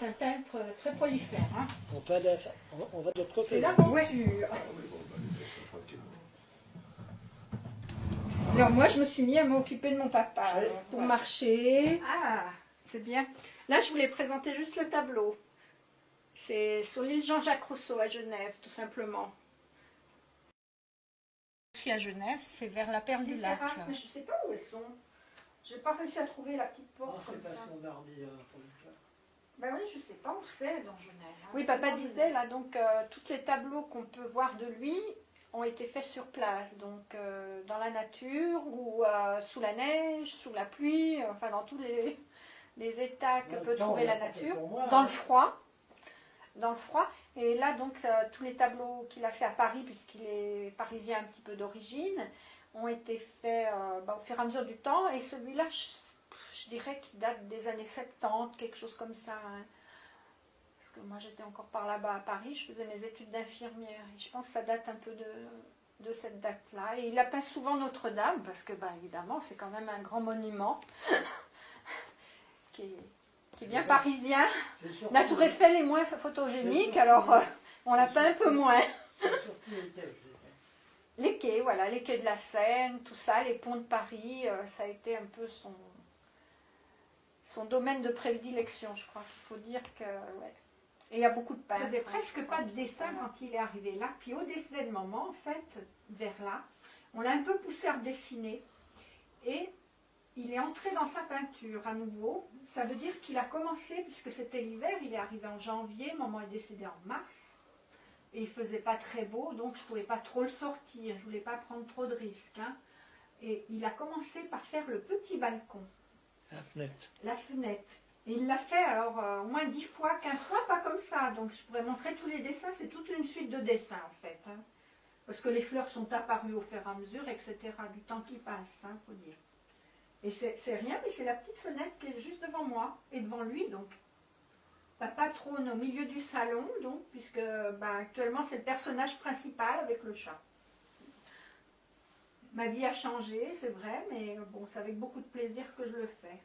est un peintre très prolifère. Hein. On va de l'autre côté. C'est l'aventure. Alors moi, je me suis mis à m'occuper de mon papa pour marcher. Ah, c'est bien. Là, je voulais présenter juste le tableau. C'est sur l'île Jean-Jacques Rousseau à Genève, tout simplement. Ici à Genève, c'est vers la Perle du Lac. Mais je ne sais pas où elles sont. J'ai pas réussi à trouver la petite porte comme ça. Ben oui, je sais pas où c'est dans Genève. Hein. Oui, papa disait là, donc tous les tableaux qu'on peut voir de lui ont été faits sur place, donc dans la nature ou sous la neige, sous la pluie, enfin dans tous les états que peut trouver la nature, dans le froid. Dans le froid. Et là, donc, tous les tableaux qu'il a fait à Paris, puisqu'il est parisien un petit peu d'origine, ont été faits au fur et à mesure du temps. Et celui-là, je dirais qu'il date des années 70, quelque chose comme ça. Hein. Parce que moi, j'étais encore par là-bas à Paris, je faisais mes études d'infirmière. Et je pense que ça date un peu de cette date-là. Et il a peint souvent Notre-Dame, parce que, évidemment, c'est quand même un grand monument qui est bien parisien. La tour Eiffel est moins photogénique, alors on la peint un peu moins. Les quais, voilà, les quais de la Seine, tout ça, les ponts de Paris, ça a été un peu son domaine de prédilection, je crois qu'il faut dire que... Ouais. Et il y a beaucoup de peintres. Il ne faisait presque pas de dessin quand il est arrivé là. Puis au décès de maman, en fait, vers là, on l'a un peu poussé à redessiner. Et il est entré dans sa peinture à nouveau. Ça veut dire qu'il a commencé, puisque c'était l'hiver, il est arrivé en janvier, maman est décédée en mars. Et il ne faisait pas très beau, donc je ne pouvais pas trop le sortir, je ne voulais pas prendre trop de risques. Hein. Et il a commencé par faire le petit balcon. La fenêtre. La fenêtre. Et il l'a fait alors au moins 10 fois, 15 fois, pas comme ça. Donc je pourrais montrer tous les dessins, c'est toute une suite de dessins en fait. Hein. Parce que les fleurs sont apparues au fur et à mesure, etc. Du temps qui passe, hein, faut dire. Et c'est rien, mais c'est la petite fenêtre qui est juste devant moi et devant lui, donc. Papa trône au milieu du salon, donc, puisque actuellement c'est le personnage principal avec le chat. Ma vie a changé, c'est vrai, mais bon, c'est avec beaucoup de plaisir que je le fais.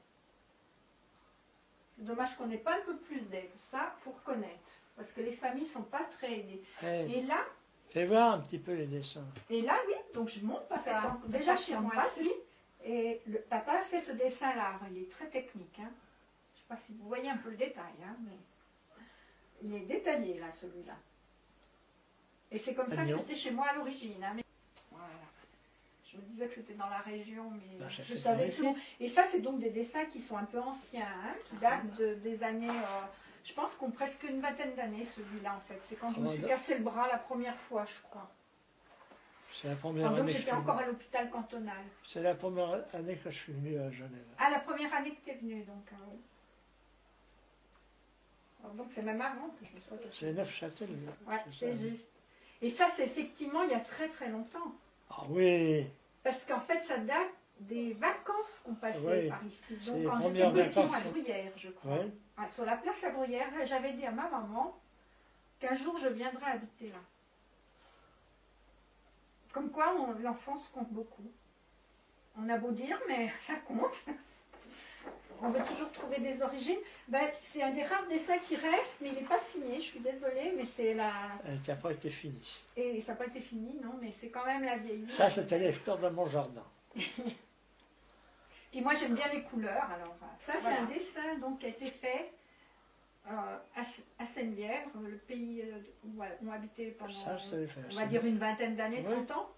C'est dommage qu'on n'ait pas un peu plus d'aide, ça, faut reconnaître, parce que les familles ne sont pas très aidées. Hey, et là... Fais voir un petit peu les dessins. Et là, oui, donc je monte papa. Déjà chez moi, ici, et papa a fait ce dessin-là, il est très technique, hein. Je ne sais pas si vous voyez un peu le détail, hein, mais il est détaillé là, celui-là. Et c'est comme ça que c'était chez moi à l'origine. Hein, mais... Voilà. Je me disais que c'était dans la région, mais je savais tout. Et ça, c'est donc des dessins qui sont un peu anciens, hein, qui datent des années... je pense qu'on presque une vingtaine d'années, celui-là, en fait. C'est quand je me suis cassé le bras la première fois, je crois. C'est la première année. Donc j'étais encore à l'hôpital cantonal. C'est la première année que je suis venu à Genève. Ah, la première année que tu es venu, donc. Donc c'est même avant que je me sois cassé. C'est Neufchâtel. Oui, c'est juste. Et ça, c'est effectivement il y a très très longtemps. Ah oui. Parce qu'en fait, ça date des vacances qu'on passait par ici. Donc quand j'étais petite, à Gruyère, je crois. Oui. Ah, sur la place à Gruyère, j'avais dit à ma maman qu'un jour je viendrais habiter là. Comme quoi, l'enfance compte beaucoup. On a beau dire, mais ça compte. On veut toujours trouver des origines. C'est un des rares dessins qui reste, mais il n'est pas signé, je suis désolée, mais c'est la... qui n'a pas été fini. Et ça n'a pas été fini, non, mais c'est quand même la vieille vie. Ça, c'était les fleurs de mon jardin. Puis moi, j'aime bien les couleurs, alors... Ça, c'est un dessin donc, qui a été fait à Seine-Lièvre, le pays où on habitait pendant, on va dire, une vingtaine d'années, 30 ans.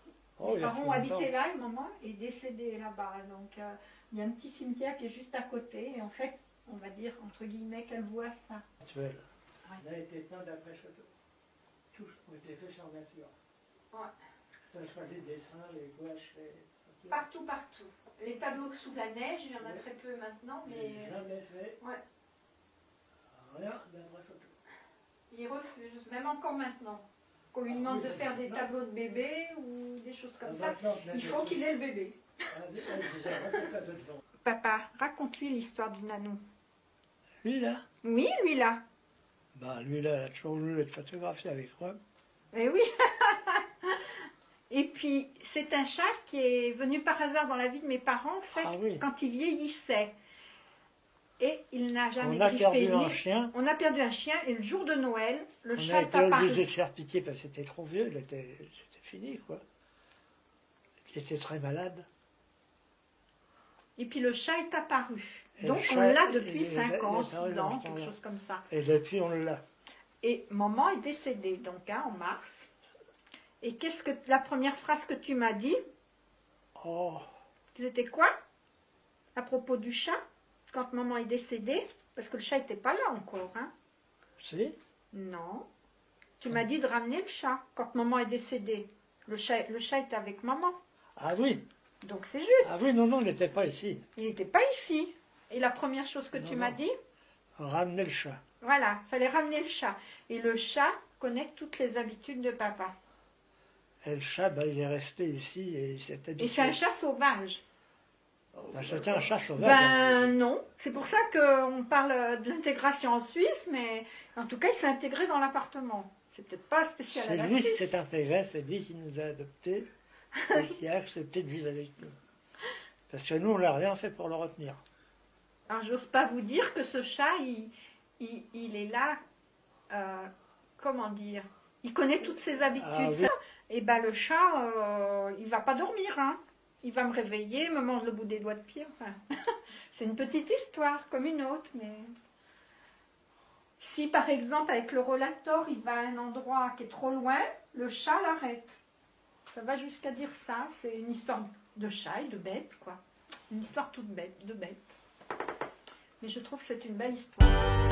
Mes parents ont habité là, et maman est décédée là-bas. Donc, il y a un petit cimetière qui est juste à côté. Et en fait, on va dire, entre guillemets, qu'elle voit ça. Actuel. Il a été peint d'après photo. Tous ont été faits sur nature. Ouais. Que ce soit les dessins, les gouaches, Partout, partout. Les tableaux sous la neige, il y en a très peu maintenant, mais... Jamais fait. Ouais. Rien d'après photo. Il refuse, même encore maintenant. Qu'on lui demande de faire des tableaux de bébé ou des choses comme ça, il faut qu'il ait le bébé. Papa, raconte-lui l'histoire du nanou. Lui là? Oui, lui là. Lui là, il a toujours voulu être photographié avec moi. Eh oui. Et puis, c'est un chat qui est venu par hasard dans la vie de mes parents, en fait, quand ils vieillissaient. et il n'a jamais On a griffé perdu ni... un chien. On a perdu un chien et le jour de Noël, le On chat a est été apparu. obligé de faire pitié parce que c'était trop vieux, c'était fini, quoi. Il était très malade. Et puis le chat est apparu. Et Donc le on chat, l'a depuis il 5 est ans, apparu 6 dans ans, ce quelque temps-là. chose comme ça. Et depuis, on l'a. Et maman est décédée, donc hein, en mars. Et qu'est-ce que la première phrase que tu m'as dit, Oh, c'était quoi? À propos du chat, quand maman est décédée, parce que le chat n'était pas là encore, hein? si. Non. Tu m'as dit de ramener le chat quand maman est décédée. Le chat était avec maman. Ah oui. Donc c'est juste. Ah oui, non, non, il n'était pas ici. Il n'était pas ici. Et la première chose que tu m'as dit, Ramener le chat. voilà, fallait ramener le chat. Et le chat connaît toutes les habitudes de papa. Et le chat, ben, il est resté ici et il s'est habitué. Et c'est un chat sauvage. Ben, c'était un chat sauvage. Ben non, c'est pour ça qu'on parle de l'intégration en Suisse, mais en tout cas il s'est intégré dans l'appartement. C'est peut-être pas spécial à C'est la lui qui Suisse. s'est intégré, c'est lui qui nous a adoptés et qui a accepté de vivre avec nous. Parce que nous, on n'a rien fait pour le retenir. Alors j'ose pas vous dire que ce chat, il est là, comment dire, il connaît toutes ses habitudes. Ah oui. Et ben le chat, il va pas dormir, hein. Il va me réveiller, me mange le bout des doigts de pied. Enfin, c'est une petite histoire comme une autre, mais si par exemple avec le rollator, il va à un endroit qui est trop loin, le chat l'arrête. Ça va jusqu'à dire ça. C'est une histoire de chat et de bête, quoi. Une histoire toute bête, de bête. Mais je trouve que c'est une belle histoire.